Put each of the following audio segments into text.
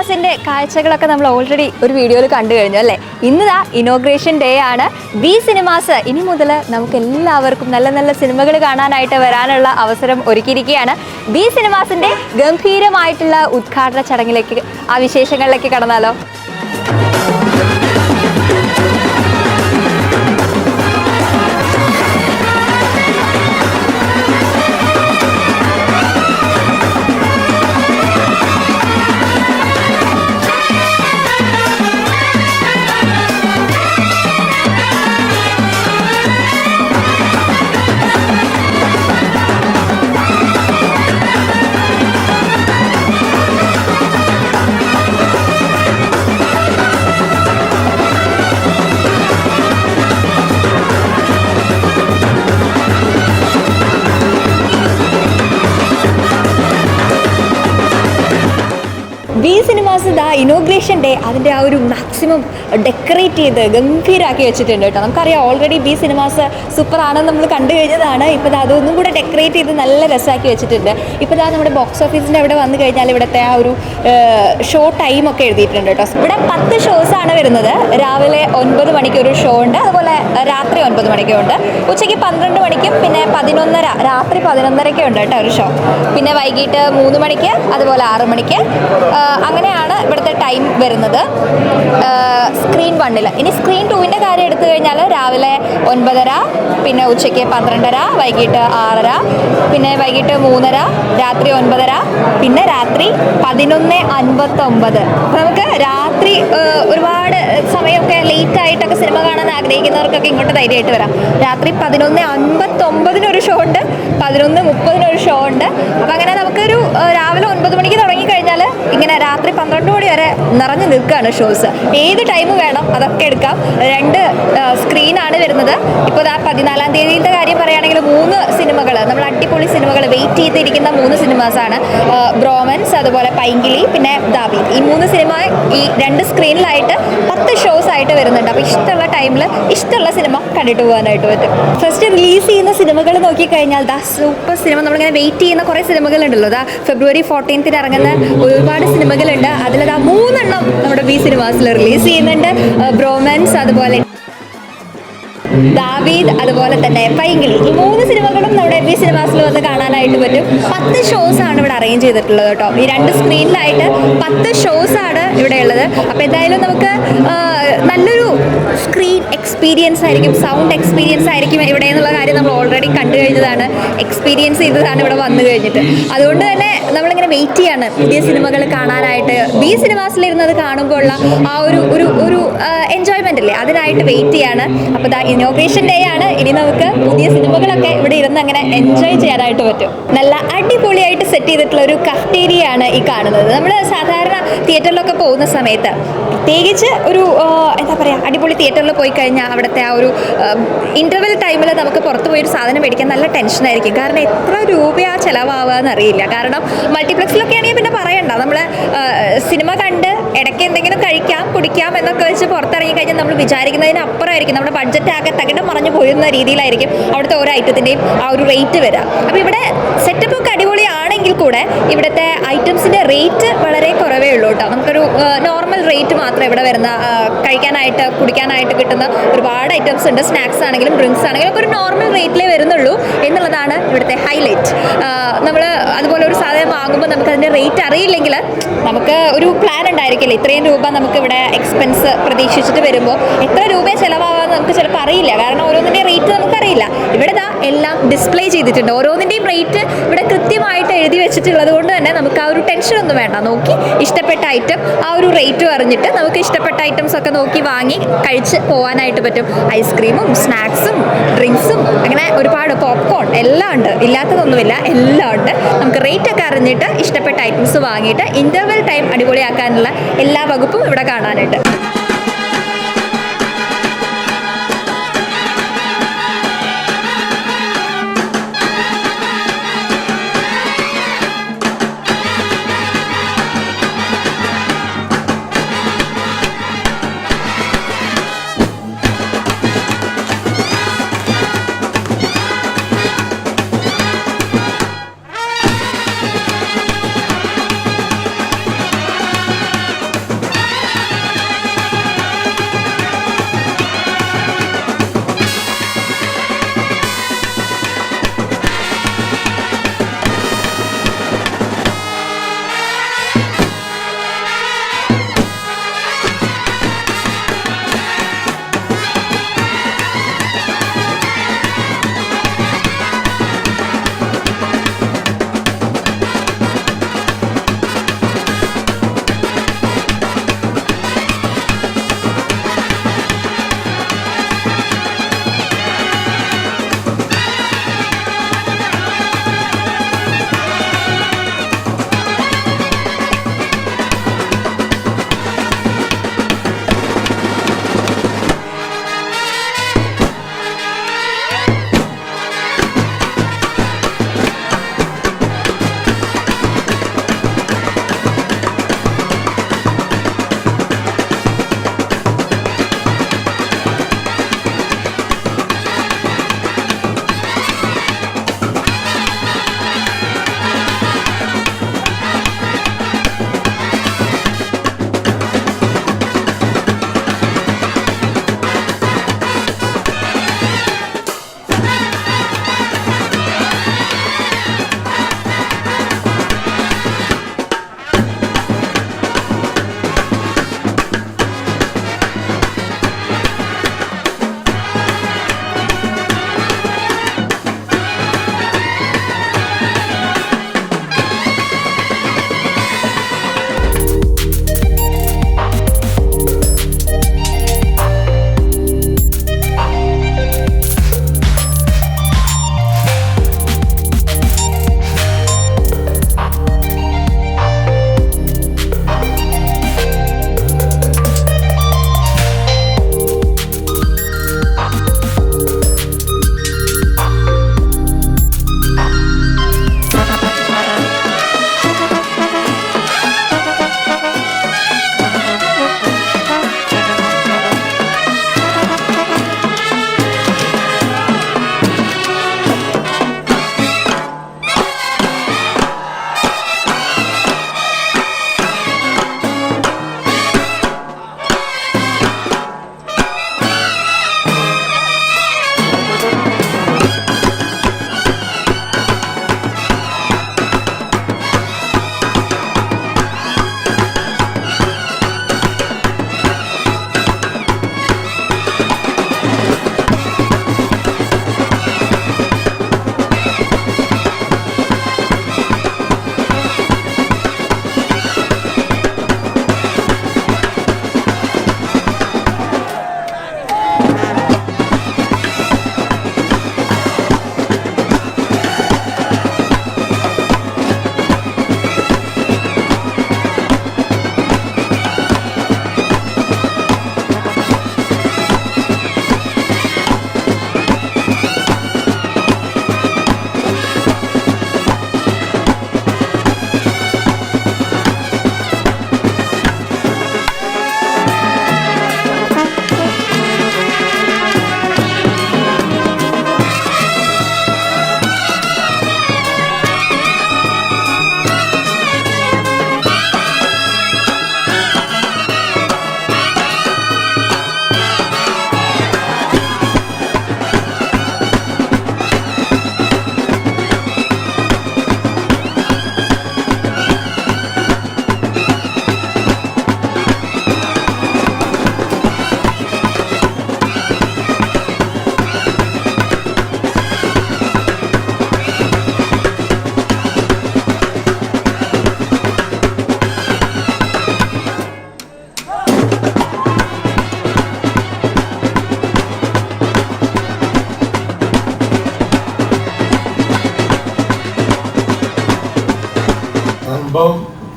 സിനിമാസിന്റെ കാഴ്ചകളൊക്കെ നമ്മൾ ഓൾറെഡി ഒരു വീഡിയോയിൽ കണ്ടു കഴിഞ്ഞു അല്ലേ. ഇന്ന് ഇനോഗ്രേഷൻ ഡേ ആണ്. ബി സിനിമാസ് ഇനി മുതൽ നമുക്ക് എല്ലാവർക്കും നല്ല നല്ല സിനിമകൾ കാണാനായിട്ട് വരാനുള്ള അവസരം ഒരുക്കിയിരിക്കുകയാണ്. ബി സിനിമാസിന്റെ ഗംഭീരമായിട്ടുള്ള ഉദ്ഘാടന ചടങ്ങിലേക്ക്, ആ വിശേഷങ്ങളിലേക്ക് കടന്നാലോ. ബി സിനിമാസ് ഇനോഗ്രേഷൻ ഡേ അതിൻ്റെ ആ ഒരു മാക്സിമം ഡെക്കറേറ്റ് ചെയ്ത് ഗംഭീരമാക്കി വെച്ചിട്ടുണ്ട് കേട്ടോ. നമുക്കറിയാം ഓൾറെഡി ബി സിനിമാസ് സൂപ്പറാണെന്ന് നമ്മൾ കണ്ടു കഴിഞ്ഞതാണ്. ഇപ്പോൾ അതൊന്നും കൂടെ ഡെക്കറേറ്റ് ചെയ്ത് നല്ല രസമാക്കി വെച്ചിട്ടുണ്ട്. ഇപ്പോൾ നമ്മുടെ ബോക്സ് ഓഫീസിൻ്റെ അവിടെ വന്നു കഴിഞ്ഞാൽ ഇവിടുത്തെ ആ ഒരു ഷോ ടൈമൊക്കെ എഴുതിയിട്ടുണ്ട് കേട്ടോ. ഇവിടെ 10 ഷോസാണ് വരുന്നത്. രാവിലെ 9 മണിക്ക് ഒരു ഷോ ഉണ്ട്, അതുപോലെ രാത്രി 9 മണിക്കും ഉണ്ട്, ഉച്ചയ്ക്ക് 12 മണിക്കും പിന്നെ 11:30 രാത്രി 11:30 ഉണ്ട് കേട്ടോ ഒരു ഷോ. പിന്നെ വൈകിട്ട് 3 മണിക്ക് അതുപോലെ 6 മണിക്ക് അങ്ങനെയാണ് ഇവിടുത്തെ ടൈം വരുന്നത് സ്ക്രീൻ 1-ൽ. ഇനി സ്ക്രീൻ 2-ൻ്റെ കാര്യം എടുത്തു കഴിഞ്ഞാൽ രാവിലെ 9:30, പിന്നെ ഉച്ചയ്ക്ക് 12:30, വൈകിട്ട് 6:30, പിന്നെ വൈകിട്ട് 3:30, രാത്രി 9:30, പിന്നെ രാത്രി 11:59. നമുക്ക് രാത്രി ഒരുപാട് സമയമൊക്കെ ലേറ്റ് ആയിട്ടൊക്കെ സിനിമ കാണാൻ ആഗ്രഹിക്കുന്നവർക്കൊക്കെ ഇങ്ങോട്ട് ധൈര്യമായിട്ട് വരാം. രാത്രി 11:59 ഒരു ഷോ ഉണ്ട്, 11:30 ഒരു ഷോ ഉണ്ട്. അപ്പം അങ്ങനെ നമുക്കൊരു രാവിലെ 9 മണിക്ക് തുടങ്ങിക്കഴിഞ്ഞാൽ ഇങ്ങനെ രാത്രി 12 മണി വരെ നിറഞ്ഞു നിൽക്കുകയാണ് ഷോസ്. ഏത് ടൈം വേണം അതൊക്കെ എടുക്കാം. 2 സ്ക്രീനാണ് വരുന്നത്. ഇപ്പോൾ 14-ാം തീയതിയിലത്തെ കാര്യം പറയുകയാണെങ്കിൽ 3 സിനിമകൾ, നമ്മൾ അടിപൊളി സിനിമകൾ വെയിറ്റ് ചെയ്തിരിക്കുന്ന 3 സിനിമാസാണ്. ബ്രോമൻസ്, അതുപോലെ പൈങ്കിളി, പിന്നെ ദാവീദ്. ഈ 3 സിനിമ ഈ 2 സ്ക്രീനിലായിട്ട് 10 ഷോസ് ആയിട്ട് വരുന്നുണ്ട്. അപ്പോൾ ഇഷ്ടമുള്ള ടൈമിൽ ഇഷ്ടമുള്ള സിനിമ കണ്ടിട്ട് പോകാനായിട്ട് പറ്റും. ഫസ്റ്റ് റിലീസ് ചെയ്യുന്ന സിനിമകൾ നോക്കിക്കഴിഞ്ഞാൽ സൂപ്പർ സിനിമ, നമ്മളിങ്ങനെ വെയിറ്റ് ചെയ്യുന്ന കുറേ സിനിമകളുണ്ടല്ലോ. ഫെബ്രുവരി 14 ഇറങ്ങുന്ന ഒരുപാട് സിനിമകളുണ്ട്. അതിൽ 3 എണ്ണം നമ്മുടെ ബി സിനിമാസിൽ റിലീസ് ചെയ്യുന്നുണ്ട്. ബ്രോമൻസ്, അതുപോലെ ദാവീദ്, അതുപോലെ തന്നെ പൈങ്കിളി. ഈ 3 സിനിമകളും നമ്മുടെ ബി സിനിമാസിൽ വന്ന് കാണാനായിട്ട് പറ്റും. 10 ഷോസാണ് ഇവിടെ അറേഞ്ച് ചെയ്തിട്ടുള്ളത് കേട്ടോ. ഈ 2 സ്ക്രീനിലായിട്ട് 10 ഷോസാണ് ഇവിടെ ഉള്ളത്. അപ്പോൾ എന്തായാലും നമുക്ക് നല്ലൊരു സ്ക്രീൻ എക്സ്പീരിയൻസ് ആയിരിക്കും, സൗണ്ട് എക്സ്പീരിയൻസ് ആയിരിക്കും ഇവിടെ എന്നുള്ള കാര്യം നമ്മൾ ഓൾറെഡി കണ്ടു കഴിഞ്ഞതാണ്, എക്സ്പീരിയൻസ് ചെയ്തതാണ് ഇവിടെ വന്നു കഴിഞ്ഞിട്ട്. അതുകൊണ്ട് തന്നെ നമ്മളിങ്ങനെ വെയിറ്റ് ചെയ്യാണ് പുതിയ സിനിമകൾ കാണാനായിട്ട്. ബി സിനിമാസിലിരുന്നത് കാണുമ്പോൾ ഉള്ള ആ ഒരു എൻജോയ്മെൻ്റ് അല്ലേ, അതിനായിട്ട് വെയിറ്റ് ചെയ്യാണ്. അപ്പോൾ ഇനോഗ്രേഷൻ ഡേ ആണ്. ഇനി നമുക്ക് പുതിയ സിനിമകളൊക്കെ ഇവിടെ ഇരുന്ന് അങ്ങനെ എൻജോയ് ചെയ്യാനായിട്ട് പറ്റും. നല്ല അടിപൊളിയായിട്ട് സെറ്റ് ചെയ്തിട്ടുള്ള ഒരു കഫ്റ്റേരിയയാണ് ഈ കാണുന്നത്. നമ്മൾ സാധാരണ തിയേറ്ററിലൊക്കെ പോകുന്ന സമയത്ത്, പ്രത്യേകിച്ച് ഒരു എന്താ പറയുക, അടിപൊളി തിയേറ്ററിൽ പോയി കഴിഞ്ഞാൽ അവിടുത്തെ ആ ഒരു ഇൻ്റർവെൽ ടൈമിൽ നമുക്ക് പുറത്ത് പോയൊരു സാധനം മേടിക്കാൻ നല്ല ടെൻഷനായിരിക്കും. കാരണം എത്ര രൂപയാണ് ചിലവാവുക എന്നറിയില്ല. കാരണം മൾട്ടിപ്ലക്സിലൊക്കെ ആണെങ്കിൽ പിന്നെ പറയണ്ട, നമ്മൾ സിനിമ കണ്ട് ഇടയ്ക്ക് എന്തെങ്കിലും കഴിക്കാം കുടിക്കാം എന്നൊക്കെ വെച്ച് പുറത്തിറങ്ങി കഴിഞ്ഞാൽ നമ്മൾ വിചാരിക്കുന്നതിന് അപ്പുറമായിരിക്കും, നമ്മുടെ ബഡ്ജറ്റ് ആകെ തകിടം മറിഞ്ഞു പോയിരുന്ന രീതിയിലായിരിക്കും അവിടുത്തെ ഓരോ ഐറ്റത്തിൻ്റെയും ആ ഒരു റേറ്റ് വരിക. അപ്പോൾ ഇവിടെ സെറ്റപ്പൊക്കെ അടിപൊളിയാണെങ്കിൽ കൂടെ ഇവിടുത്തെ ഐറ്റംസിൻ്റെ റേറ്റ് വളരെ കുറവേ ഉള്ളൂ കേട്ടോ. നമുക്കൊരു നോർമൽ റേറ്റ് മാത്രമേ ഇവിടെ വരുന്ന, കഴിക്കാനായിട്ട് കുടിക്കാനായിട്ട് കിട്ടുന്ന ഒരുപാട് ഐറ്റംസ് ഉണ്ട്. സ്നാക്സ് ആണെങ്കിലും ഡ്രിങ്ക്സ് ആണെങ്കിലും ഒക്കെ ഒരു നോർമൽ റേറ്റിലേ വരുന്നുള്ളൂ എന്നുള്ളതാണ് ഇവിടുത്തെ ഹൈലൈറ്റ്. നമ്മൾ അതുപോലെ ഒരു സാധനം വാങ്ങുമ്പോൾ നമുക്കതിൻ്റെ റേറ്റ് അറിയില്ലെങ്കിൽ നമുക്ക് ഒരു പ്ലാൻ ഉണ്ടായിരിക്കില്ല. ഇത്രയും രൂപ നമുക്കിവിടെ എക്സ്പെൻസ് പ്രതീക്ഷിച്ചിട്ട് വരുമ്പോൾ എത്ര രൂപയെ ചിലവാകാമെന്ന് നമുക്ക് ചിലപ്പോൾ അറിയില്ല. കാരണം ഓരോന്നിൻ്റെയും റേറ്റ് നമുക്കറിയില്ല. ഇവിടെ എല്ലാം ഡിസ്പ്ലേ ചെയ്തിട്ടുണ്ട്. ഓരോന്നിൻ്റെയും റേറ്റ് ഇവിടെ കൃത്യമായിട്ട് എഴുതി വെച്ചിട്ടുള്ളത് കൊണ്ട് തന്നെ നമുക്ക് ആ ഒരു ടെൻഷനൊന്നും വേണ്ട. നോക്കി ഇഷ്ടപ്പെട്ട ഐറ്റം ആ ഒരു റേറ്റ് അറിഞ്ഞിട്ട് നമുക്ക് ഇഷ്ടപ്പെട്ട ഐറ്റംസ് ഒക്കെ നോക്കി വാങ്ങി കഴിച്ച് പോകാനായിട്ട് പറ്റും. ഐസ്ക്രീമും സ്നാക്സും ഡ്രിങ്ക്സും അങ്ങനെ ഒരുപാട് പോപ്കോൺ എല്ലാം ഉണ്ട്, ഇല്ലാത്തതൊന്നുമില്ല, എല്ലാം ഉണ്ട്. നമുക്ക് റേറ്റ് ഒക്കെ അറിഞ്ഞിട്ട് ഇഷ്ടപ്പെട്ട ഐറ്റംസ് വാങ്ങിയിട്ട് ഇൻ്റർവെൽ ടൈം അടിപൊളിയാക്കാനുള്ള എല്ലാ വകുപ്പും ഇവിടെ കാണാനുണ്ട്.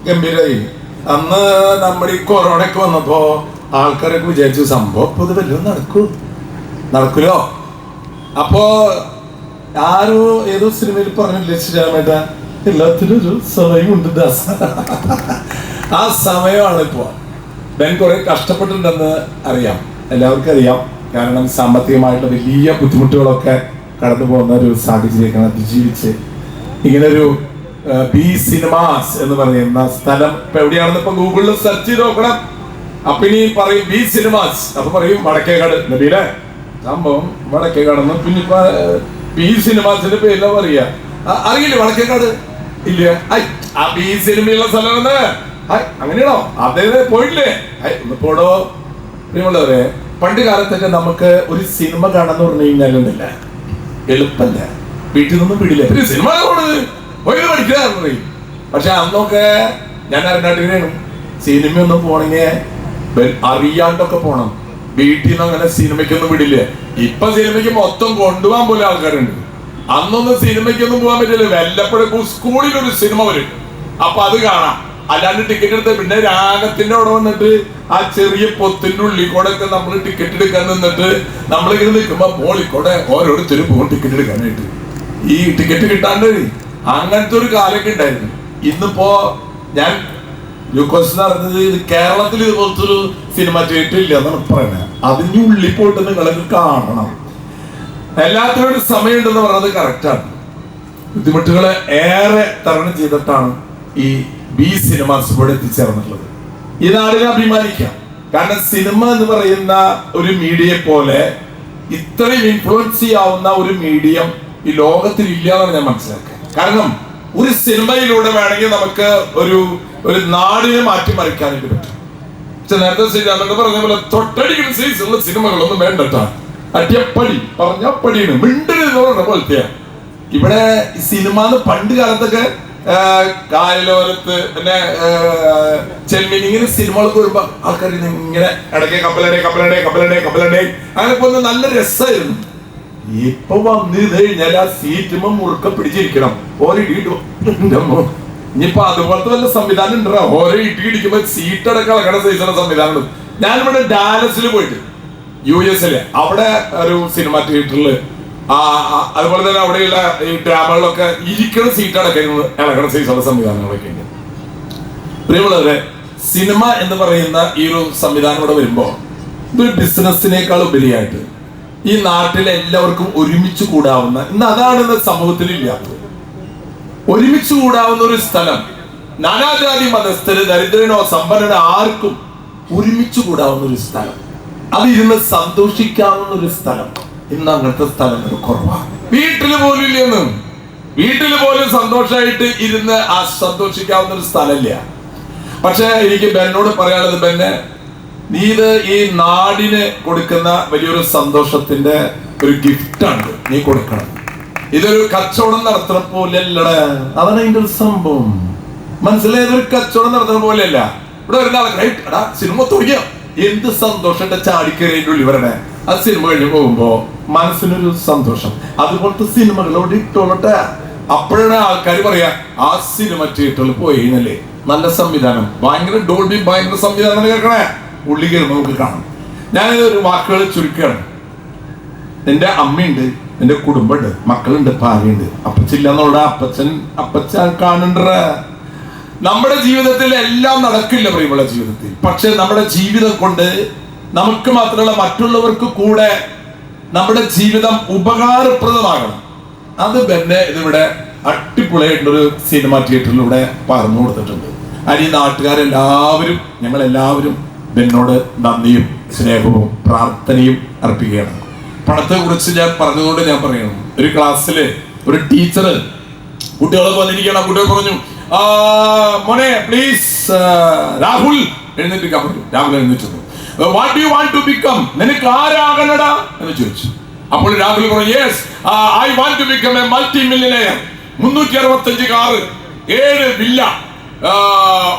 ഗംഭീരായി. അന്ന് നമ്മുടെ ഈ കൊറോണയൊക്കെ വന്നപ്പോ ആൾക്കാരൊക്കെ വിചാരിച്ചു സംഭവം ഇപ്പൊ ഇത് വല്ലതും നടക്കുമല്ലോ. അപ്പോ ആരോ ഏതോ സിനിമയിൽ പറഞ്ഞില്ലേ ശ്രീരാമേട്ട, എല്ലാത്തിനും ഒരു സമയമുണ്ട് ദാസ. ആ സമയമാണ് ഇപ്പോ. ബെൻ കുറെ കഷ്ടപ്പെട്ടിട്ടുണ്ടെന്ന് അറിയാം, എല്ലാവർക്കും അറിയാം. കാരണം സാമ്പത്തികമായിട്ട് വലിയ ബുദ്ധിമുട്ടുകളൊക്കെ കടന്നു പോകുന്ന ഒരു സാഹചര്യമാണ് അതിജീവിച്ച് ഇങ്ങനൊരു ബി സിനിമാസ് എന്ന് പറയുന്ന സ്ഥലം ഇപ്പൊ എവിടെയാണെന്ന് ഇപ്പൊ ഗൂഗിളിൽ സെർച്ച് ചെയ്ത് നോക്കണം. അപ്പൊ ഇനി പറയും ബി സിനിമാസ്, അപ്പൊ പറയും വടക്കേക്കാട്. നബീലെ സംഭവം വടക്കേക്കാടെന്ന്. പിന്നെ ഇപ്പൊ ബി സിനിമാസിന്റെ പേരില പറയാ, അറിയില്ലേ വടക്കേക്കാട്? ഇല്ല. ആ ബി സിനിമയുള്ള സ്ഥലമാണ്. അങ്ങനെയാണോ? അതേ പോയിട്ടില്ലേ? ഒന്ന് പോടോ. പ്രിയമുള്ളവരെ, പണ്ട് കാലത്തൊക്കെ നമുക്ക് ഒരു സിനിമ കാണാന്ന് പറഞ്ഞു കഴിഞ്ഞാലൊന്നുമില്ല, എളുപ്പല്ല. വീട്ടിൽ നിന്നും വിടില്ല. പിന്നെ സിനിമ പഠിക്കുക പറയും. പക്ഷെ അന്നൊക്കെ ഞാൻ അരനാട്ടിനാണ്. സിനിമയൊന്നും പോണെങ്കിൽ അറിയാണ്ടൊക്കെ പോണം. വീട്ടിൽ നിന്ന് അങ്ങനെ സിനിമയ്ക്കൊന്നും വിടില്ല. ഇപ്പൊ സിനിമയ്ക്ക് മൊത്തം കൊണ്ടുപോകാൻ പോലെ ആൾക്കാരുണ്ട്. അന്നൊന്നും സിനിമയ്ക്കൊന്നും പോകാൻ പറ്റില്ല. വല്ലപ്പോഴും സ്കൂളിൽ ഒരു സിനിമ വരും, അപ്പൊ അത് കാണാം. അല്ലാണ്ട് ടിക്കറ്റ് എടുത്ത് പിന്നെ രാഗത്തിന്റെ അവിടെ വന്നിട്ട് ആ ചെറിയ പൊത്തിന്റെ ഉള്ളിൽ കൂടെ ഒക്കെ നമ്മൾ ടിക്കറ്റ് എടുക്കാൻ നിന്നിട്ട് നമ്മളിങ്ങനെ നിൽക്കുമ്പോ മോളിക്കൂടെ ഓരോരുത്തരും പോകും ടിക്കറ്റ് എടുക്കാനായിട്ട്. ഈ ടിക്കറ്റ് കിട്ടാണ്ട് അങ്ങനത്തെ ഒരു കാലൊക്കെ ഉണ്ടായിരുന്നു. ഇന്നിപ്പോ ഞാൻ യുക്കോസ് നടന്നത് കേരളത്തിൽ ഇതുപോലത്തെ ഒരു സിനിമ തിയേറ്റർ ഇല്ല എന്നാണ് പറയുന്നത്. അതിന്റെ ഉള്ളിൽ പോയിട്ട് നിങ്ങളൊക്കെ കാണണം. എല്ലാത്തിനും ഒരു സമയമുണ്ടെന്ന് പറയുന്നത് കറക്റ്റാണ്. ബുദ്ധിമുട്ടുകളെ ഏറെ തരണം ചെയ്തിട്ടാണ് ഈ ബി സിനിമാസ് ഇവിടെ എത്തിച്ചേർന്നുള്ളത്. ഈ നാടിനെ അഭിമാനിക്കാം. കാരണം സിനിമ എന്ന് പറയുന്ന ഒരു മീഡിയയെ പോലെ ഇത്രയും ഇൻഫ്ലുവൻസ് ചെയ്യാവുന്ന ഒരു മീഡിയം ഈ ലോകത്തിൽ ഇല്ല എന്നാണ് ഞാൻ മനസ്സിലാക്കുക. കാരണം ഒരു സിനിമയിലൂടെ വേണമെങ്കിൽ നമുക്ക് ഒരു നാടിനെ മാറ്റിമറിക്കാനായിട്ട് പറ്റും. പക്ഷെ നേരത്തെ ശ്രീരാമൻ പറഞ്ഞ പോലെ തൊട്ടടിക്കുന്ന സൈസുള്ള സിനിമകളൊന്നും വേണ്ടട്ടാ. അടിയപ്പടി പറഞ്ഞപ്പടിയാണ് മിണ്ടരുന്ന് പറഞ്ഞ പോലത്തെ. ഇവിടെ സിനിമ പണ്ട് കാലത്തൊക്കെ കായലോരത്ത് പിന്നെ ചെമ്മീൻ ഇങ്ങനെ സിനിമകൾക്ക് വരുമ്പോ ആൾക്കാർ ഇങ്ങനെ ഇടയ്ക്ക് കപ്പലടേ അങ്ങനെ പോകുന്ന നല്ല രസമായിരുന്നു. ഇപ്പൊ വന്നിത് കഴിഞ്ഞാൽ ആ സീറ്റുമ്പോ മുറുക്ക പിടിച്ചിരിക്കണം. ഓരോ ഇനിയിപ്പൊ അതുപോലത്തെ വല്ല സംവിധാനം ഉണ്ടോ? ഓരോ ഇടിക്കുമ്പോ സീറ്റ് അടക്കം ഇളകണ സൈസുള്ള സംവിധാനം. ഞാനിവിടെ ഡാലസിൽ പോയിട്ട് US അവിടെ ഒരു സിനിമ തിയേറ്ററിൽ അതുപോലെ തന്നെ അവിടെയുള്ള ഈ ഡ്രാമകളിലൊക്കെ ഇരിക്കുന്ന സീറ്റ് അടക്കുന്നത് ഇളകണ സൈസുള്ള സംവിധാനങ്ങളൊക്കെ ഉണ്ട്. പ്രിയമുള്ളവരെ, സിനിമ എന്ന് പറയുന്ന ഈ ഒരു സംവിധാനം ഇവിടെ വരുമ്പോ ഇതൊരു ബിസിനസ്സിനേക്കാൾ ഉപരിയായിട്ട് ഈ നാട്ടിലെ എല്ലാവർക്കും ഒരുമിച്ച് കൂടാവുന്ന, ഇന്ന് അതാണ് സമൂഹത്തിൽ ഇല്ലാത്തത്, ഒരുമിച്ച് കൂടാവുന്ന ഒരു സ്ഥലം. നാനാജാതി മതസ്ഥര്, ദരിദ്രനോ സമ്പന്നനോ ആർക്കും ഒരുമിച്ച് കൂടാവുന്ന ഒരു സ്ഥലം, അത് ഇരുന്ന് സന്തോഷിക്കാവുന്ന ഒരു സ്ഥലം. ഇന്ന് അങ്ങനത്തെ സ്ഥലങ്ങൾ കുറവാണ്. വീട്ടില് പോലും ഇല്ലെന്ന്, വീട്ടില് പോലും സന്തോഷമായിട്ട് ഇരുന്ന് സന്തോഷിക്കാവുന്ന ഒരു സ്ഥലമില്ല. പക്ഷെ എനിക്ക് ബെന്നോട് പറയാനുള്ളത്, ബെന്നെ നീ ഇത് ഈ നാടിന് കൊടുക്കുന്ന വലിയൊരു സന്തോഷത്തിന്റെ ഒരു ഗിഫ്റ്റാണ് നീ കൊടുക്കണം. ഇതൊരു കച്ചവടം നടത്തുന്ന പോലെയല്ലട. അതാണ് അതിന്റെ ഒരു സംഭവം. മനസ്സിലായത്? ഒരു കച്ചവടം നടത്തുന്ന പോലെയല്ല. ഇവിടെ വരുന്ന ആൾക്കാർ സിനിമ തുടങ്ങിയ എന്ത് സന്തോഷം ചാടിക്കറിയുടെ ഉള്ളിൽ വരണേ. ആ സിനിമ കഴിഞ്ഞ് പോകുമ്പോ മനസ്സിനൊരു സന്തോഷം. അതുപോലത്തെ സിനിമകളോട് ഇട്ടോളട്ടെ. അപ്പോഴാണ് ആൾക്കാർ പറയാ ആ സിനിമ തിയേറ്ററിൽ പോയി കഴിഞ്ഞല്ലേ നല്ല സംവിധാനം, ഭയങ്കര ഡോൾബി, ഭയങ്കര സംവിധാനം കേൾക്കണേ. ഉള്ളി കയറി നമുക്ക് കാണാം. ഞാനിതൊരു വാക്കുകൾ ചുരുക്കുകയാണ്. നിന്റെ അമ്മയുണ്ട്, നിന്റെ കുടുംബമുണ്ട്, മക്കളുണ്ട്, ഭാര്യയുണ്ട്. അപ്പച്ചില്ലെന്നുള്ള അപ്പച്ചൻ കാണണ്ട. നമ്മുടെ ജീവിതത്തിൽ എല്ലാം നടക്കില്ല പ്രിയമുള്ള ജീവിതത്തിൽ. പക്ഷെ നമ്മുടെ ജീവിതം കൊണ്ട് നമുക്ക് മാത്രമല്ല മറ്റുള്ളവർക്ക് കൂടെ നമ്മുടെ ജീവിതം ഉപകാരപ്രദമാകണം. അത് തന്നെ ഇതിവിടെ അടിപൊളിയായിട്ടൊരു സിനിമ തിയേറ്ററിലൂടെ പറഞ്ഞു കൊടുത്തിട്ടുണ്ട്. അതിന് നാട്ടുകാരെല്ലാവരും, ഞങ്ങളെല്ലാവരും ബെന്നോട് നന്ദിയും സ്നേഹവും പ്രാർത്ഥനയും അർപ്പിക്കുകയാണ്. പണത്തെ കുറിച്ച് ഞാൻ പറഞ്ഞതുകൊണ്ട് ഞാൻ പറയണം. ഒരു ക്ലാസ്സില് ഒരു ടീച്ചർ കുട്ടികളെ വന്നിരിക്കണം. കുട്ടികൾ പറഞ്ഞു, മോനെ പ്ലീസ് രാഹുൽ എഴുന്നേറ്റ് പറഞ്ഞു. രാഹുൽ എഴുന്നേറ്റ്, what do you want to become? നിനക്ക് ആരാകണടാ എന്ന് ചോദിച്ചു. അപ്പോൾ രാഹുൽ പറഞ്ഞു, yes I want to become a multi millionaire. 365 car, 7 villa,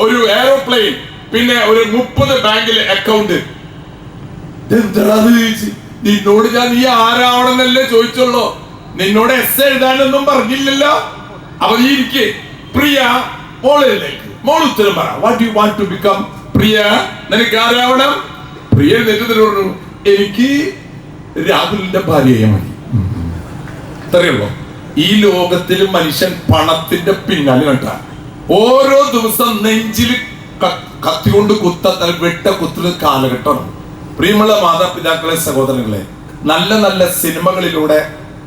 ഒരു എയറോപ്ലെയിൻ, പിന്നെ ഒരു 30 ബാങ്കിലെ അക്കൗണ്ട്. നിന്നോട് ഞാൻ നീ ആരാവണമെന്നല്ലേ ചോദിച്ചുള്ളൂ, നിന്നോട് എസ് എഴുതാനൊന്നും പറഞ്ഞില്ലല്ലോ. അപ്പൊ നീ ഇരിക്കേ പ്രിയ മോളിലേക്ക് മോൾ ഉത്തരം പറ. What you want to become? Priya, നിനക്ക് ആരാവണം? പ്രിയ തെറ്റത്തിന് പറഞ്ഞു, എനിക്ക് രാഹുലിന്റെ ഭാര്യയെ മതി. അറിയുള്ളൂ, ഈ ലോകത്തിൽ മനുഷ്യൻ പണത്തിന്റെ പിന്നാലെ കണ്ട ഓരോ ദിവസം നെഞ്ചിൽ കത്തികൊണ്ട് വെട്ട കുത്തുന്ന കാലഘട്ടമാണ്. പ്രിയമുള്ള മാതാപിതാക്കളെ, സഹോദരങ്ങളെ, നല്ല നല്ല സിനിമകളിലൂടെ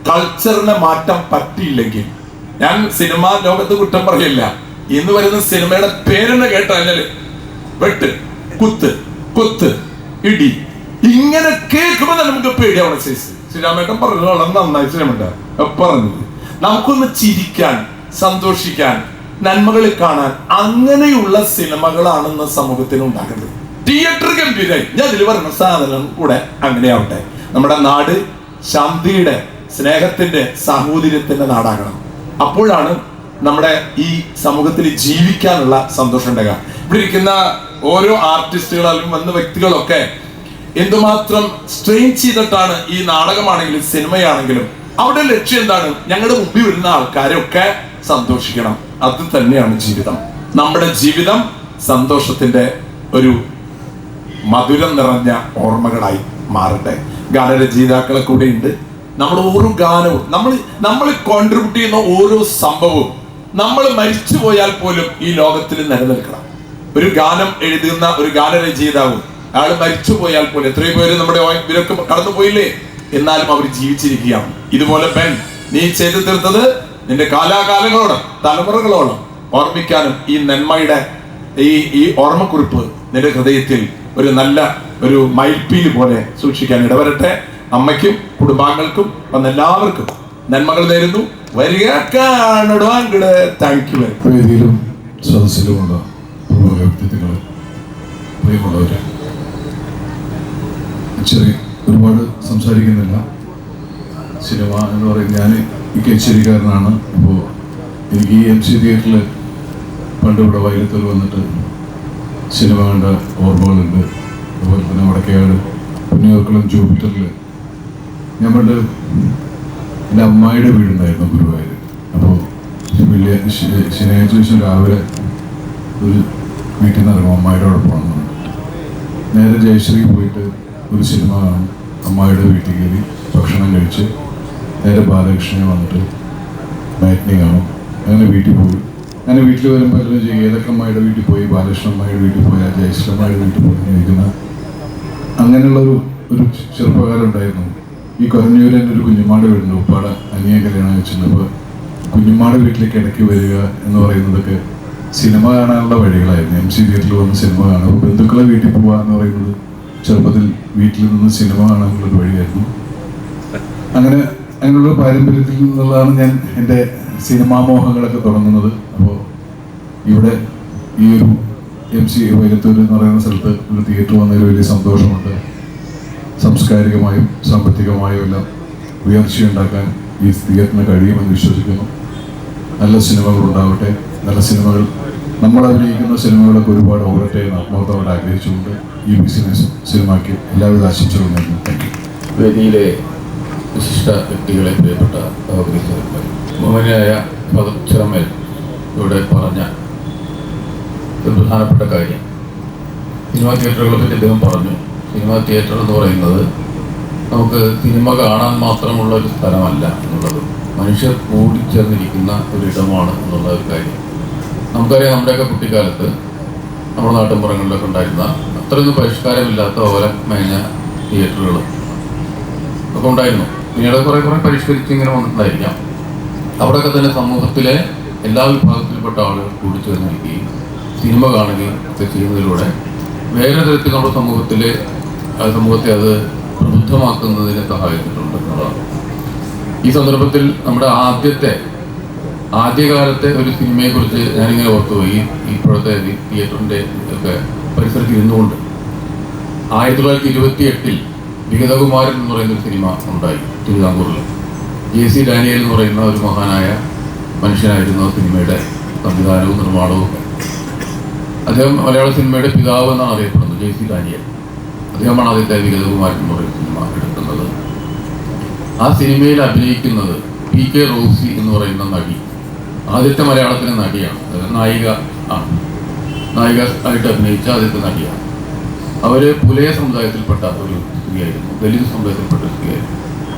കൾച്ചറിനെ മാറ്റാൻ പറ്റിയില്ലെങ്കിൽ, ഞാൻ സിനിമാ ലോകത്ത് കുറ്റം പറയില്ല, ഇന്ന് വരുന്ന സിനിമയുടെ പേരെന്ന് കേട്ടാൽ വെട്ട്, കുത്ത്, കുത്ത്, ഇടി, ഇങ്ങനെ കേൾക്കുമ്പോൾ നമുക്ക് പേടിയാവണം. ശ്രീരാമേട്ടൻ പറഞ്ഞു വളരെ നന്നായി. ശ്രീരാമേട്ടൻ പറഞ്ഞത് നമുക്കൊന്ന് ചിരിക്കാൻ, സന്തോഷിക്കാൻ, നന്മകളിൽ കാണാൻ അങ്ങനെയുള്ള സിനിമകളാണെന്ന് സമൂഹത്തിന് ഉണ്ടാകുന്നത്. തിയേറ്റർ ഗംഭീരായി. ഞാൻ അതിൽ പറഞ്ഞ സാധനം കൂടെ അങ്ങനെയാവട്ടെ. നമ്മുടെ നാട് ശാന്തിയുടെ, സ്നേഹത്തിന്റെ, സാഹോദര്യത്തിന്റെ നാടാകണം. അപ്പോഴാണ് നമ്മുടെ ഈ സമൂഹത്തിൽ ജീവിക്കാനുള്ള സന്തോഷം ഉണ്ടാകുക. ഇവിടെ ഇരിക്കുന്ന ഓരോ ആർട്ടിസ്റ്റുകളും വന്ന വ്യക്തികളൊക്കെ എന്തുമാത്രം സ്ട്രെയിൻ ചെയ്തിട്ടാണ് ഈ നാടകമാണെങ്കിലും സിനിമയാണെങ്കിലും അവിടെ ലക്ഷ്യം എന്താണ്? ഞങ്ങളുടെ മുമ്പിൽ വരുന്ന ആൾക്കാരൊക്കെ സന്തോഷിക്കണം. അത് തന്നെയാണ് ജീവിതം. നമ്മുടെ ജീവിതം സന്തോഷത്തിന്റെ ഒരു മധുരം നിറഞ്ഞ ഓർമ്മകളായി മാറട്ടെ. ഗാനരചയിതാക്കളെ കൂടെ ഉണ്ട്. നമ്മുടെ ഓരോ ഗാനവും, നമ്മൾ കോൺട്രിബ്യൂട്ട് ചെയ്യുന്ന ഓരോ സംഭവവും നമ്മൾ മരിച്ചു പോയാൽ പോലും ഈ ലോകത്തിൽ നിലനിൽക്കണം. ഒരു ഗാനം എഴുതുന്ന ഒരു ഗാനരചയിതാവും അയാൾ മരിച്ചു പോയാൽ പോലും, എത്രയോ പേര് നമ്മുടെ ഇവരൊക്കെ കടന്നു പോയില്ലേ, എന്നാലും അവർ ജീവിച്ചിരിക്കുകയാണ്. ഇതുപോലെ ബെൻ, നീ ചെയ്തു തീർത്തത് നിന്റെ കാലാകാലങ്ങളോളം, തലമുറകളോളം ഓർമ്മിക്കാനും ഈ നന്മയുടെ ഈ ഓർമ്മക്കുറിപ്പ് നിന്റെ ഹൃദയത്തിൽ ഒരു നല്ല ഒരു മയിൽപ്പീല് പോലെ സൂക്ഷിക്കാൻ ഇടവരട്ടെ. അമ്മയ്ക്കും കുടുംബാംഗങ്ങൾക്കും വന്നെല്ലാവർക്കും നന്മകൾ നേരുന്നു. വരിക കാണുവാങ്കിട്. Thank you. വേദിയിലും സദസ്സിലുമുള്ള പ്രമുഖ വ്യക്തിത്വങ്ങൾ, പ്രിയമുള്ളവരെ, ഒരുപാട് സംസാരിക്കുന്നില്ല. സിനിമ എന്ന് പറയുന്നത്, ഞാൻ ഈ കേച്ചേരിക്കാരനാണ്. അപ്പോൾ എനിക്ക് ഈ MC തിയേറ്ററിൽ പണ്ട് ഇവിടെ വൈലത്തൂർ വന്നിട്ട് സിനിമ കണ്ട ഓർമ്മകളുണ്ട്. അതുപോലെ തന്നെ വടക്കേയാട്, പുന്നയൂർക്കുളം, ജൂപ്പിറ്ററിൽ ഞാൻ പണ്ട് എൻ്റെ അമ്മായിയുടെ വീടുണ്ടായിരുന്നു ഗുരുവായൂർ. അപ്പോൾ ശനിയാഴ്ച ദിവസം രാവിലെ ഒരു വീട്ടിൽ നിന്ന് ഇറങ്ങും, അമ്മായിയുടെ ഒപ്പം നേരെ ജയശ്രീ പോയിട്ട് ഒരു സിനിമ കാണും. അമ്മായിയുടെ വീട്ടിൽ കയറി ഭക്ഷണം കഴിച്ച് നേരെ ബാലകൃഷ്ണനെ വന്നിട്ട് മാറ്റിനി കാണും. അങ്ങനെ വീട്ടിൽ പോയി. അങ്ങനെ വീട്ടിൽ വരുമ്പോൾ എല്ലാം ചെയ്യും, ഏതൊക്കെ അമ്മായിയുടെ വീട്ടിൽ പോയി, ബാലകൃഷ്ണ അമ്മായിയുടെ വീട്ടിൽ പോയാൽ, ജയശ്രീ അമ്മായിയുടെ വീട്ടിൽ പോയി കഴിക്കുന്ന അങ്ങനെയുള്ളൊരു ചെറുപ്പകാലം ഉണ്ടായിരുന്നു. ഈ കൊരഞ്ഞൂരിൽ എൻ്റെ ഒരു കുഞ്ഞുമാടെ വീടുണ്ട്. ഉപ്പാട അനിയെ കല്യാണം വെച്ചിരുന്നപ്പോൾ കുഞ്ഞുമാടെ വീട്ടിലേക്ക് ഇടയ്ക്ക് വരിക എന്ന് പറയുന്നതൊക്കെ സിനിമ കാണാനുള്ള വഴികളായിരുന്നു. MC തിയേറ്ററിൽ വന്ന് സിനിമ കാണുക, ബന്ധുക്കളെ വീട്ടിൽ പോവുക എന്ന് പറയുന്നത് ചെറുപ്പത്തിൽ വീട്ടിൽ നിന്ന് സിനിമ കാണാനുള്ളൊരു വഴിയായിരുന്നു. അങ്ങനെയുള്ള പാരമ്പര്യത്തിൽ നിന്നുള്ളതാണ് ഞാൻ എൻ്റെ സിനിമാ മോഹങ്ങളൊക്കെ തുടങ്ങുന്നത്. അപ്പോൾ ഇവിടെ ഈ ഒരു MC വൈലത്തൂർ എന്ന് പറയുന്ന സ്ഥലത്ത് ഒരു തിയേറ്റർ വന്നതിൽ വലിയ സന്തോഷമുണ്ട്. സാംസ്കാരികമായും സാമ്പത്തികമായും എല്ലാം ഉയർച്ചയുണ്ടാക്കാൻ ഈ തിയേറ്ററിന് കഴിയുമെന്ന് വിശ്വസിക്കുന്നു. നല്ല സിനിമകൾ ഉണ്ടാവട്ടെ. നല്ല സിനിമകൾ, നമ്മൾ അഭിനയിക്കുന്ന സിനിമകളൊക്കെ ഒരുപാട് ഓടട്ടെ എന്ന് ആത്മാർത്ഥമായിട്ട് ആഗ്രഹിച്ചുകൊണ്ട് ഈ ബിസിനസ് സിനിമയ്ക്ക് എല്ലാവിധ ആശംസകളും നേരുന്നു. Thank you. വേദിയിലെ വിശിഷ്ട വ്യക്തികളെ, പ്രിയപ്പെട്ട സഹോദരിമാർ, ബഹുമാന്യനായ ഫാദർ ചിറമേൽ ഇവിടെ പറഞ്ഞ ഒരു പ്രധാനപ്പെട്ട കാര്യം, സിനിമാ തിയേറ്ററുകളെ പറ്റി അദ്ദേഹം പറഞ്ഞു. സിനിമാ തിയേറ്റർ എന്ന് പറയുന്നത് നമുക്ക് സിനിമ കാണാൻ മാത്രമുള്ള ഒരു സ്ഥലമല്ല എന്നുള്ളത്, മനുഷ്യർ കൂടിച്ചേർന്നിരിക്കുന്ന ഒരിടമാണ് എന്നുള്ള ഒരു കാര്യം നമുക്കറിയാം. നമ്മുടെയൊക്കെ കുട്ടിക്കാലത്ത് നമ്മുടെ നാട്ടിൻപുറങ്ങളിലൊക്കെ ഉണ്ടായിരുന്ന അത്രയൊന്നും പരിഷ്കാരമില്ലാത്ത ഓരം മേഞ്ഞ തിയേറ്ററുകളും ഒക്കെ ഉണ്ടായിരുന്നു. പിന്നീട് കുറേ പരിഷ്കരിച്ച് ഇങ്ങനെ വന്നിട്ടുണ്ടായിരിക്കാം. അവിടെയൊക്കെ തന്നെ സമൂഹത്തിലെ എല്ലാ വിഭാഗത്തിൽപ്പെട്ട ആളുകൾ കൂടിച്ചേർന്നിരിക്കുകയും സിനിമ കാണുകയും ഒക്കെ ചെയ്യുന്നതിലൂടെ വേറെ തരത്തിൽ നമ്മുടെ സമൂഹത്തെ അത് പ്രബുദ്ധമാക്കുന്നതിന് സഹായിച്ചിട്ടുണ്ട് എന്നുള്ളതാണ്. ഈ സന്ദർഭത്തിൽ നമ്മുടെ ആദ്യകാലത്തെ ഒരു സിനിമയെക്കുറിച്ച് ഞാനിങ്ങനെ ഓർത്തുപോയി. ഇപ്പോഴത്തെ തിയേറ്ററിൻ്റെ ഒക്കെ പരിസരത്ത് ഇരുന്നുകൊണ്ട് 1928 വിഗതകുമാരൻ എന്ന് പറയുന്നൊരു സിനിമ ഉണ്ടായി തിരുവിതാംകൂറിൽ. JC ഡാനിയേൽ എന്ന് പറയുന്ന ഒരു മഹാനായ മനുഷ്യനായിരുന്നു ആ സിനിമയുടെ സംവിധാനവും നിർമ്മാണവും ഒക്കെ. അദ്ദേഹം മലയാള സിനിമയുടെ പിതാവ് എന്നാണ് അറിയപ്പെടുന്നത്. JC ഡാനിയേൽ അദ്ദേഹമാണ് ആദ്യത്തെ വിഗതകുമാരൻ എന്ന് പറയുന്ന സിനിമ എടുക്കുന്നത്. ആ സിനിമയിൽ അഭിനയിക്കുന്നത് PK റോസി എന്ന് പറയുന്ന നടി, ആദ്യത്തെ മലയാളത്തിലെ നടിയാണ്, നായിക ആണ്. നായിക ആയിട്ട് അഭിനയിച്ച ആദ്യത്തെ നടിയാണ്. അവർ പുലയ സമുദായത്തിൽപ്പെട്ട ഒരു സ്ത്രീയായിരുന്നു, ദലിത് സമുദായത്തിൽപ്പെട്ട ഒരു സ്ത്രീയായിരുന്നു.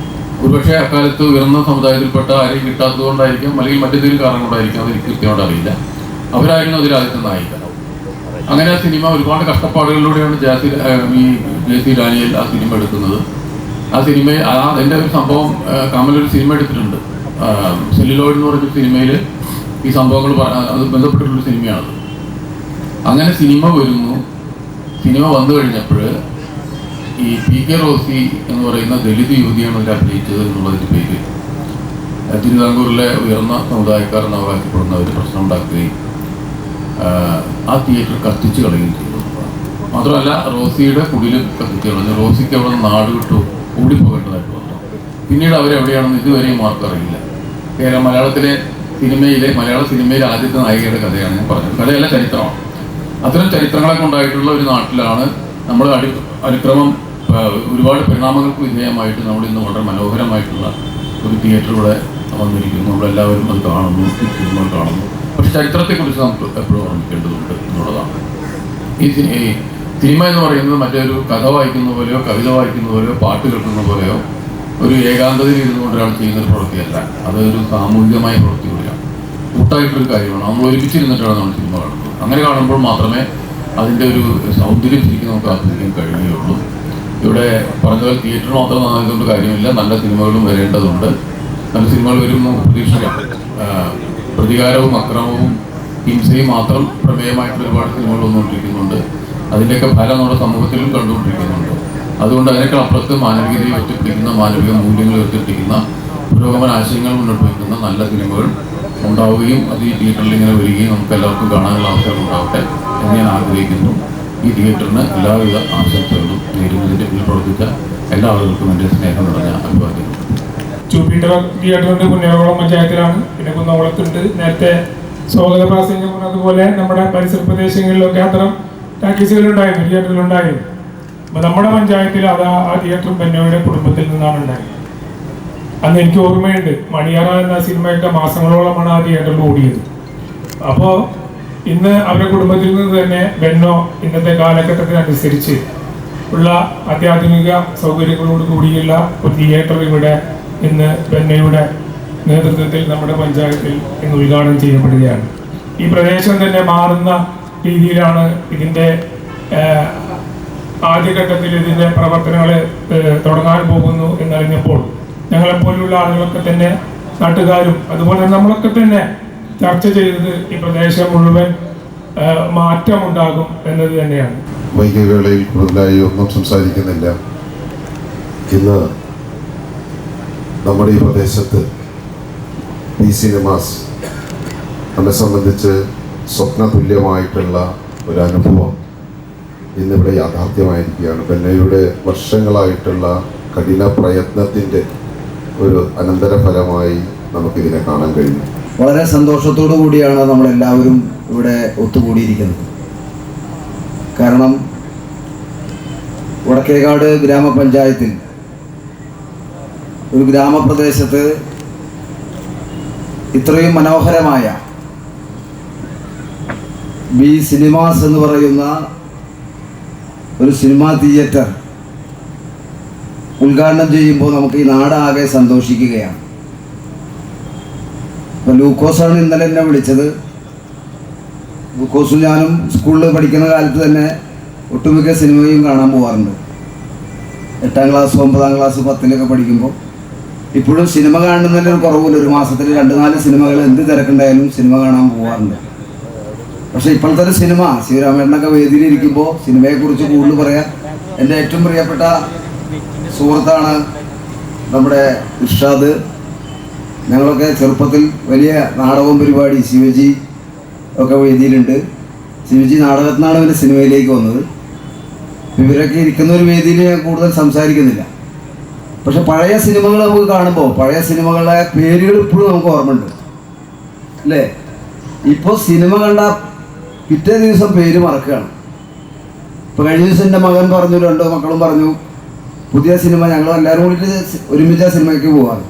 ഒരുപക്ഷെ അക്കാലത്ത് ഉയർന്ന സമുദായത്തിൽപ്പെട്ട ആരെയും കിട്ടാത്തത് കൊണ്ടായിരിക്കാം, അല്ലെങ്കിൽ മറ്റേതെങ്കിലും കാരണം കൊണ്ടായിരിക്കാം, അതെനിക്ക് കൃത്യമായിട്ട് അറിയില്ല. അവരായിരുന്നു അതിൽ ആദ്യത്തെ നായിക. അങ്ങനെ ആ സിനിമ ഒരുപാട് കഷ്ടപ്പാടുകളിലൂടെയാണ് ജെ.സി. ഡാനിയൽ ആ സിനിമ എടുക്കുന്നത്. ആ സിനിമ എൻ്റെ ഒരു സംഭവം കമലൊരു സിനിമ എടുത്തിട്ടുണ്ട്, സെല്ലുലോയിഡ് എന്ന് പറഞ്ഞ സിനിമയിൽ ഈ സംഭവങ്ങൾ അത് ബന്ധപ്പെട്ടിട്ടുള്ളൊരു സിനിമയാണത്. അങ്ങനെ സിനിമ വരുന്നു. സിനിമ വന്നു കഴിഞ്ഞപ്പോൾ ഈ പി.കെ. റോസി എന്ന് പറയുന്ന ദലിത് യുവതിയാണ് അതിൽ അഭിനയിച്ചത് എന്നുള്ളതിൻ്റെ പേര് തിരുവിതാംകൂറിലെ ഉയർന്ന സമുദായക്കാർ എന്ന് അവകാശപ്പെടുന്ന ഒരു പ്രശ്നം ഉണ്ടാക്കുകയും ആ തിയേറ്റർ കത്തിച്ച് കളയുകയും ചെയ്തു. മാത്രമല്ല റോസിയുടെ കുടിലും കത്തിച്ച് കളഞ്ഞു. റോസിക്ക് അവിടെ നിന്ന് നാട് വിട്ടു ഓടിപ്പോകേണ്ടതായിട്ട് വന്നു. പിന്നീട് അവരെവിടെയാണെന്ന് ഇതുവരെയും ആർക്കറിയില്ല. മലയാള സിനിമയിലെ ആദ്യത്തെ നായികയുടെ കഥയാണ് ഞാൻ പറഞ്ഞത്. കഥയല്ല, ചരിത്രമാണ്. അത്തരം ചരിത്രങ്ങളൊക്കെ ഉണ്ടായിട്ടുള്ള ഒരു നാട്ടിലാണ് നമ്മൾ അതിക്രമം ഒരുപാട് പരിണാമങ്ങൾക്ക് വിധേയമായിട്ട് നമ്മൾ ഇന്ന് വളരെ മനോഹരമായിട്ടുള്ള ഒരു തിയേറ്റർ ഇവിടെ വന്നിരിക്കുന്നു. നമ്മളെല്ലാവരും അത് കാണുന്നു, സിനിമകൾ കാണുന്നു. പക്ഷെ ചരിത്രത്തെക്കുറിച്ച് നമുക്ക് എപ്പോഴും ഓർമ്മിക്കേണ്ടതുണ്ട് എന്നുള്ളതാണ്. ഈ സിനിമ എന്ന് പറയുന്നത് മറ്റൊരു കഥ വായിക്കുന്ന പോലെയോ കവിത വായിക്കുന്ന പോലെയോ പാട്ട് കേൾക്കുന്ന പോലെയോ ഒരു ഏകാന്തതയിൽ ഇരുന്നുകൊണ്ട് ഒരാൾ ചെയ്യുന്നൊരു പ്രവൃത്തിയല്ല. അതൊരു സാമൂഹികമായ പ്രവൃത്തി കൂടിയാണ്, കൂട്ടായിട്ടൊരു കാര്യമാണ്. നമ്മൾ ഒരുമിച്ചിരുന്നിട്ടാണ് നമ്മൾ സിനിമ കാണുന്നത്. അങ്ങനെ കാണുമ്പോൾ മാത്രമേ അതിൻ്റെ ഒരു സൗന്ദര്യം ശരിക്കും നമുക്ക് ആസ്വദിക്കാൻ കഴിയുകയുള്ളൂ. ഇവിടെ പറഞ്ഞ പോലെ തിയേറ്റർ മാത്രം നന്നായതുകൊണ്ട് കാര്യമില്ല, നല്ല സിനിമകളും വരേണ്ടതുണ്ട്. നല്ല സിനിമകൾ വരുമ്പോൾ നമുക്ക് പ്രതീക്ഷിക്കാം. പ്രതികാരവും അക്രമവും ഹിംസയും മാത്രം പ്രമേയമായിട്ടുള്ള ഒരുപാട് സിനിമകൾ വന്നുകൊണ്ടിരിക്കുന്നുണ്ട്. അതിൻ്റെയൊക്കെ ഫലം നമ്മുടെ സമൂഹത്തിലും കണ്ടുകൊണ്ടിരിക്കുന്നുണ്ട്. അതുകൊണ്ട് അതിനേക്കാൾ അപ്പുറത്ത് മാനവികതയെ ഉയർത്തിപ്പിടിക്കുന്ന, മാനവിക മൂല്യങ്ങൾ ഉയർത്തിപ്പിടിക്കുന്ന, പുരോഗമന ആശയങ്ങൾ മുന്നോട്ട് വയ്ക്കുന്ന നല്ല സിനിമകൾ ഉണ്ടാവുകയും അത് ഈ തിയേറ്ററിൽ ഇങ്ങനെ വരികയും നമുക്ക് എല്ലാവർക്കും കാണാനുള്ള അവസരം ഉണ്ടാവട്ടെ എന്ന് ഞാൻ ആഗ്രഹിക്കുന്നു. ഈ തിയേറ്ററിന് എല്ലാവിധ ആശംസകളും നേരുന്നതിൻ്റെ പിന്നിൽ പ്രവർത്തിച്ച എല്ലാ ആളുകൾക്കും എൻ്റെ സ്നേഹം നിറഞ്ഞ അഭിവാദ്യങ്ങൾ. ജൂപ്പിറ്റർ തിയേറ്ററിൻ്റെ പുന്നേറകുളം പഞ്ചായത്തിലാണ്. പിന്നെ കുന്നംകുളത്തുണ്ട്. നേരത്തെ സ്വാഗത പ്രാസംഗം പറഞ്ഞതുപോലെ നമ്മുടെ പരിസര പ്രദേശങ്ങളിലൊക്കെ അത്തരം ടാക്കീസുകളുണ്ടായിരുന്നു, തിയേറ്ററുകളുണ്ടായിരുന്നു. അപ്പോൾ നമ്മുടെ പഞ്ചായത്തിൽ അത് ആ തിയേറ്ററും ബെന്നോയുടെ കുടുംബത്തിൽ നിന്നാണ് ഉണ്ടായത്. അന്ന് എനിക്ക് ഓർമ്മയുണ്ട്, മണിയറ എന്ന സിനിമയൊക്കെ മാസങ്ങളോളമാണ് ആ തിയേറ്ററിൽ ഓടിയത്. അപ്പോൾ ഇന്ന് അവരുടെ കുടുംബത്തിൽ നിന്ന് തന്നെ ബെന്നോ ഇന്നത്തെ കാലഘട്ടത്തിനനുസരിച്ച് ഉള്ള അത്യാധുനിക സൗകര്യങ്ങളോട് കൂടിയുള്ള ഒരു തിയേറ്റർ ഇവിടെ ഇന്ന് ബെന്നയുടെ നേതൃത്വത്തിൽ നമ്മുടെ പഞ്ചായത്തിൽ ഇന്ന് ഉദ്ഘാടനം ചെയ്യപ്പെടുകയാണ്. ഈ പ്രദേശം തന്നെ മാറുന്ന രീതിയിലാണ് ഇതിൻ്റെ ആദ്യഘട്ടത്തിൽ ഇതിൻ്റെ പ്രവർത്തനങ്ങൾ തുടങ്ങാൻ പോകുന്നു എന്നറിഞ്ഞപ്പോൾ ഞങ്ങളെപ്പോലുള്ള ആളുകളൊക്കെ തന്നെ, നാട്ടുകാരും അതുപോലെ നമ്മളൊക്കെ തന്നെ ചർച്ച ചെയ്തത് ഈ പ്രദേശം മുഴുവൻ മാറ്റമുണ്ടാകും എന്നത് തന്നെയാണ്. വൈകിവേളയിൽ കൂടുതലായി ഒന്നും സംസാരിക്കുന്നില്ല. ഇന്ന് നമ്മുടെ ഈ പ്രദേശത്ത് പി സിനിമാസ് നമ്മെ സംബന്ധിച്ച് സ്വപ്നതുല്യമായിട്ടുള്ള ഒരു അനുഭവം ഇന്നിവിടെ യാഥാർത്ഥ്യമായിരിക്കുകയാണ്. ബെന്നയുടെ വർഷങ്ങളായിട്ടുള്ള കഠിന പ്രയത്നത്തിൻ്റെ ഒരു അനന്തരഫലമായി നമുക്കിതിനെ കാണാൻ കഴിയും. വളരെ സന്തോഷത്തോടു കൂടിയാണ് നമ്മളെല്ലാവരും ഇവിടെ ഒത്തുകൂടിയിരിക്കുന്നത്. കാരണം വടക്കേകാട് ഗ്രാമപഞ്ചായത്തിൽ ഒരു ഗ്രാമപ്രദേശത്ത് ഇത്രയും മനോഹരമായ ബി സിനിമാസ് എന്ന് പറയുന്ന ഒരു സിനിമാ തിയേറ്റർ ഉദ്ഘാടനം ചെയ്യുമ്പോൾ നമുക്ക് ഈ നാടാകെ സന്തോഷിക്കുകയാണ്. അപ്പോൾ ലൂക്കോസാണ് ഇന്നലെ എന്നെ വിളിച്ചത്. ലൂക്കോസും ഞാനും സ്കൂളിൽ പഠിക്കുന്ന കാലത്ത് തന്നെ ഒട്ടുമിക്ക സിനിമയും കാണാൻ പോകാറുണ്ട്. 8ാം ക്ലാസ് 9ാം ക്ലാസ് 10ലൊക്കെ പഠിക്കുമ്പോൾ ഇപ്പോഴും സിനിമ കാണുന്നതിൻ്റെ ഒരു കുറവില്ല. ഒരു മാസത്തിൽ 2-4 സിനിമകൾ എന്ത് തിരക്കുണ്ടായാലും സിനിമ കാണാൻ പോകാറുണ്ട്. പക്ഷേ ഇപ്പോഴത്തെ ഒരു സിനിമ ശിവരാമേട്ടനൊക്കെ വേദിയിലിരിക്കുമ്പോൾ സിനിമയെക്കുറിച്ച് കൂടുതൽ പറയാൻ എൻ്റെ ഏറ്റവും പ്രിയപ്പെട്ട സുഹൃത്താണ് നമ്മുടെ ഇർഷാദ്. ഞങ്ങളൊക്കെ ചെറുപ്പത്തിൽ വലിയ നാടകവും പരിപാടി ശിവജി ഒക്കെ വേദിയിലുണ്ട്. ശിവജി നാടകത്തിൽ നിന്നാണ് ഇവർ സിനിമയിലേക്ക് വന്നത്. ഇവരൊക്കെ ഇരിക്കുന്ന ഒരു വേദിയിൽ ഞാൻ കൂടുതൽ സംസാരിക്കുന്നില്ല. പക്ഷെ പഴയ സിനിമകൾ നമുക്ക് കാണുമ്പോൾ പഴയ സിനിമകളുടെ പേരുകൾ ഇപ്പോഴും നമുക്ക് ഓർമ്മയുണ്ട് അല്ലേ? ഇപ്പോൾ സിനിമ കണ്ട പിറ്റേ ദിവസം പേര് മറക്കുകയാണ്. ഇപ്പോൾ കഴിഞ്ഞ ദിവസം എൻ്റെ മകൻ പറഞ്ഞു, 2 മക്കളും പറഞ്ഞു, പുതിയ സിനിമ ഞങ്ങൾ എല്ലാവരും കൂടിയിട്ട് ഒരുമിച്ച സിനിമയ്ക്ക് പോകാറ്.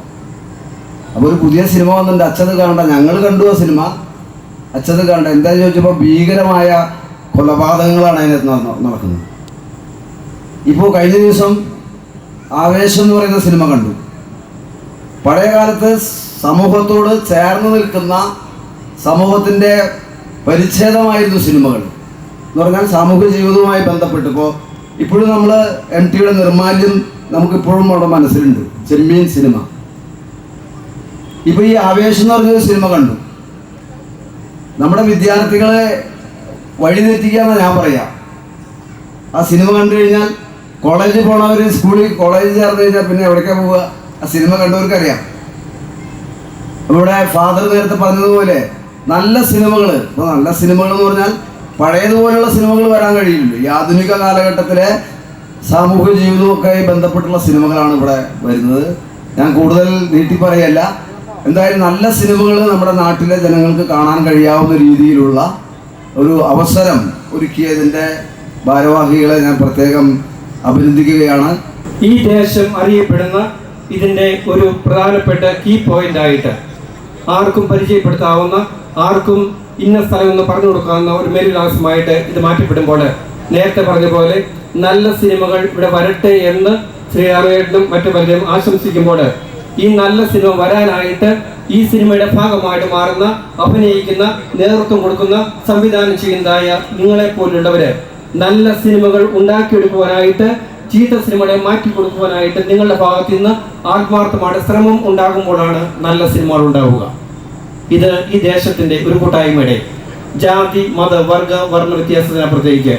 അപ്പോൾ ഒരു പുതിയ സിനിമ വന്നിട്ടുണ്ട്, അച്ഛത് കാണണ്ട. ഞങ്ങൾ കണ്ടു ആ സിനിമ, അച്ഛത് കാണണ്ട. എന്താ ചോദിച്ചപ്പോൾ ഭീകരമായ കൊലപാതകങ്ങളാണ് അതിനകത്ത് നടക്കുന്നത്. ഇപ്പോൾ കഴിഞ്ഞ ദിവസം ആവേശം എന്ന് പറയുന്ന സിനിമ കണ്ടു. പഴയ കാലത്ത് സമൂഹത്തോട് ചേർന്ന് നിൽക്കുന്ന സമൂഹത്തിൻ്റെ പരിച്ഛേദമായിരുന്നു സിനിമകൾ എന്ന് പറഞ്ഞാൽ സാമൂഹ്യ ജീവിതവുമായി ബന്ധപ്പെട്ട്. ഇപ്പോഴും നമ്മൾ MTയുടെ നിർമാല്യം നമുക്കിപ്പോഴും അവിടെ മനസ്സിലുണ്ട്. ചെമ്മീൻ സിനിമ. ഇപ്പോൾ ഈ ആവേശം എന്ന് പറഞ്ഞൊരു സിനിമ കണ്ടു. നമ്മുടെ വിദ്യാർത്ഥികളെ വഴിതെറ്റിക്കാന്ന് ഞാൻ പറയാം. ആ സിനിമ കണ്ടു കഴിഞ്ഞാൽ കോളേജിൽ പോണവർ കോളേജിൽ ചേർന്ന് കഴിഞ്ഞാൽ പിന്നെ എവിടേക്കാണ് പോവുക? ആ സിനിമ കണ്ടവർക്കറിയാം. നമ്മുടെ ഫാദർ നേരത്തെ പറഞ്ഞതുപോലെ നല്ല സിനിമകൾ, ഇപ്പോൾ നല്ല സിനിമകൾ എന്ന് പറഞ്ഞാൽ പഴയതുപോലെയുള്ള സിനിമകൾ വരാൻ കഴിയില്ല. ഈ ആധുനിക കാലഘട്ടത്തിലെ സാമൂഹ്യ ജീവിതവുമൊക്കെ ബന്ധപ്പെട്ടുള്ള സിനിമകളാണ് ഇവിടെ വരുന്നത്. ഞാൻ കൂടുതൽ നീട്ടി പറയല്ല. എന്തായാലും നല്ല സിനിമകൾ നമ്മുടെ നാട്ടിലെ ജനങ്ങൾക്ക് കാണാൻ കഴിയാവുന്ന രീതിയിലുള്ള ഒരു അവസരം ഒരുക്കിയതിൻ്റെ ഭാരവാഹികളെ ഞാൻ പ്രത്യേകം അഭിനന്ദിക്കുകയാണ്. ഈ ദേശം അറിയപ്പെടുന്ന ഇതിൻ്റെ ഒരു പ്രധാനപ്പെട്ട കീ പോയിന്റ് ആയിട്ട് ആർക്കും പരിചയപ്പെടുത്താവുന്ന, ആർക്കും ഇന്ന സ്ഥലം എന്ന് പറഞ്ഞു കൊടുക്കാവുന്ന ഒരു മേലുലാസമായിട്ട് ഇത് മാറ്റപ്പെടുമ്പോൾ നേരത്തെ പറഞ്ഞ പോലെ നല്ല സിനിമകൾ ഇവിടെ വരട്ടെ എന്ന് ശ്രീ രാമേട്ടനും മറ്റു പലരും ആശംസിക്കുമ്പോൾ ഈ നല്ല സിനിമ വരാനായിട്ട് ഈ സിനിമയുടെ ഭാഗമായിട്ട് മാറുന്ന, അഭിനയിക്കുന്ന, നേതൃത്വം കൊടുക്കുന്ന, സംവിധാനം ചെയ്യുന്നതായ നിങ്ങളെപ്പോലുള്ളവര് നല്ല സിനിമകൾ ഉണ്ടാക്കിയെടുക്കുവാനായിട്ട്, ചീത്ത സിനിമകളെ മാറ്റി കൊടുക്കുവാനായിട്ട് നിങ്ങളുടെ ഭാഗത്തു നിന്ന് ആത്മാർത്ഥമായ ശ്രമം ഉണ്ടാകുമ്പോഴാണ് നല്ല സിനിമകൾ ഉണ്ടാവുക. ഇത് ഈ ദേശത്തിന്റെ ഒരു കൂട്ടായ്മയുടെ ജാതി, മത, വർഗ, വർണ്ണ വ്യത്യാസത്തിനപ്പുറത്തേക്ക്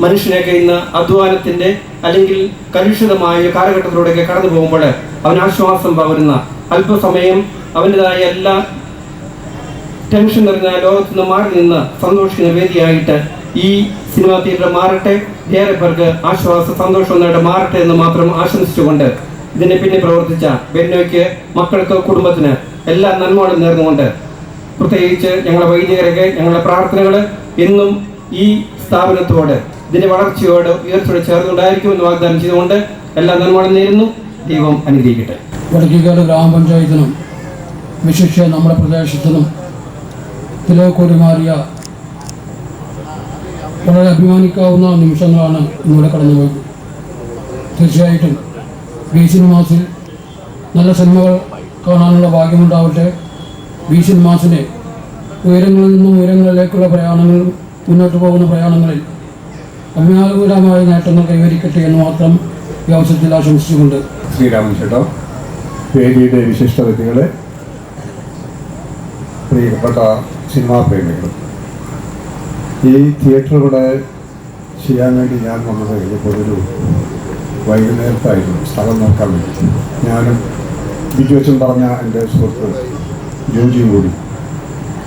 മനുഷ്യനൊക്കെ ഇന്ന് അധ്വാനത്തിന്റെ അല്ലെങ്കിൽ കലുഷിതമായ കാലഘട്ടത്തിലൂടെയൊക്കെ കടന്നു പോകുമ്പോൾ അവന് ആശ്വാസം പകരുന്ന, അല്പസമയം അവൻ്റെതായ എല്ലാ ടെൻഷൻ നിറഞ്ഞ ലോകത്തു നിന്ന് മാറി നിന്ന് സന്തോഷിക്കുന്ന വേദിയായിട്ട് ഈ സിനിമാ തിയേറ്റർ മാറട്ടെ. ഏറെ പേർക്ക് ആശ്വാസ സന്തോഷമായിട്ട് മാറട്ടെ എന്ന് മാത്രം ആശംസിച്ചുകൊണ്ട് ഇതിനെ പിന്നെ പ്രവർത്തിച്ച ബെന്നോയ്ക്ക്, മക്കൾക്ക്, കുടുംബത്തിന് എല്ലാ നന്മകളും നേർന്നുകൊണ്ട് പ്രത്യേകിച്ച് ഞങ്ങളുടെ വൈദികരൊക്കെ ഞങ്ങളുടെ പ്രാർത്ഥനകൾ എന്നും ഈ സ്ഥാപനത്തോട്, ഇതിന്റെ വളർച്ചയോട്, ഉയർച്ചയോട് ചേർന്നുണ്ടായിരിക്കുമെന്ന് വാഗ്ദാനം ചെയ്തുകൊണ്ട് എല്ലാ നന്മകളും നേരുന്നു. ദൈവം അനുഗ്രഹിക്കട്ടെ. വടക്കേക്കാട് ഗ്രാമപഞ്ചായത്തിനും വിശിഷ്യ നമ്മുടെ പ്രദേശത്തിനും തിലകൂടി മാറിയ വളരെ അഭിമാനിക്കാവുന്ന നിമിഷങ്ങളാണ് ഇന്നിവിടെ കടന്നുപോയത്. തീർച്ചയായിട്ടും ബി സിനിമാസിൽ നല്ല സിനിമകൾ കാണാനുള്ള ഭാഗ്യമുണ്ടാവട്ടെ. ബി സിനിമാസിനെ ഉയരങ്ങളിൽ നിന്നും ഉയരങ്ങളിലേക്കുള്ള പ്രയാണങ്ങൾ, മുന്നോട്ട് പോകുന്ന പ്രയാണങ്ങളിൽ അഭിമാനകരമായ നേട്ടങ്ങൾ കൈവരിക്കട്ടെ എന്ന് മാത്രം ഈ അവസരത്തിൽ ആശംസിച്ചുകൊണ്ട് ശ്രീരാമൻ ചേട്ടാ, വേദിയുടെ വിശിഷ്ട വ്യക്തികളെ, പ്രിയപ്പെട്ട സിനിമാ പ്രേമികൾ, ഈ തിയേറ്റർ ഇവിടെ ചെയ്യാൻ വേണ്ടി ഞാൻ വന്നത് ഇപ്പോൾ ഒരു വൈകുന്നേരത്തായിരുന്നു സ്ഥലം നോക്കാൻ വേണ്ടി. ഞാനും ബിജു അച്ഛൻ പറഞ്ഞ എൻ്റെ സുഹൃത്ത് ജോജിയും കൂടി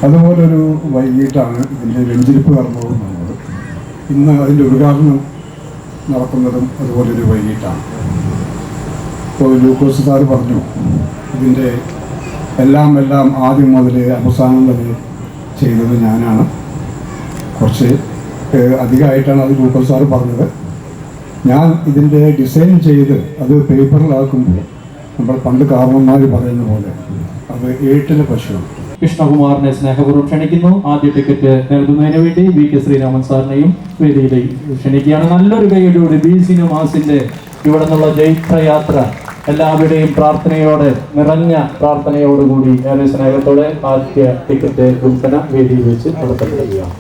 അതുപോലൊരു വൈകിട്ടാണ് ഇതിൻ്റെ വെഞ്ചിരിപ്പ് കർമ്മവും നടന്നത്. ഇന്ന് അതിൻ്റെ ഉദ്ഘാടനം നടക്കുന്നതും അതുപോലൊരു വൈകിട്ടാണ്. ഇപ്പോൾ ലൂക്കോസ് സാർ പറഞ്ഞു ഇതിൻ്റെ എല്ലാം ആദ്യം മുതൽ അവസാനം വരെ ചെയ്തത് ഞാനാണ്. കുറച്ച് അധികമായിട്ടാണ് അത് ലൂക്കോസ് സാർ പറഞ്ഞത്. ഞാൻ ഇതിൻ്റെ ഡിസൈൻ ചെയ്ത് അത് പേപ്പറിലാക്കുമ്പോൾ നമ്മൾ പണ്ട് കാരണന്മാർ പറയുന്ന പോലെ അത് ഏട്ടിലെ പശുവാണ്. കൃഷ്ണകുമാറിനെ സ്നേഹപൂർവ്വം ക്ഷണിക്കുന്നു. ആദ്യ ടിക്കറ്റ് നൽകുന്നതിന് വേണ്ടി VK ശ്രീരാമൻ സാറിനെയും വേദിയിലേക്ക് ക്ഷണിക്കുകയാണ്. നല്ലൊരു കൈയിലൂടെ ബി സിനിമാസിന്റെ ഇവിടെ നിന്നുള്ള ജൈത്രയാത്ര എല്ലാവരുടെയും പ്രാർത്ഥനയോടെ, നിറഞ്ഞ പ്രാർത്ഥനയോടുകൂടി ഏറെ സ്നേഹത്തോടെ ആദ്യ ടിക്കറ്റ് വിൽപ്പന വേദിയിൽ വെച്ച് നടത്തപ്പെടുകയാണ്.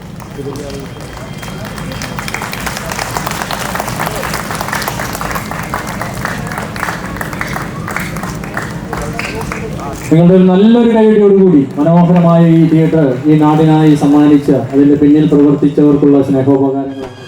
നിങ്ങളുടെ നല്ലൊരു കൈയോടുകൂടി മനോഹരമായ ഈ തിയേറ്റർ ഈ നാടിനായി സമ്മാനിച്ച അതിന്റെ പിന്നിൽ പ്രവർത്തിച്ചവർക്കുള്ള സ്നേഹോപകാരങ്ങളാണ്.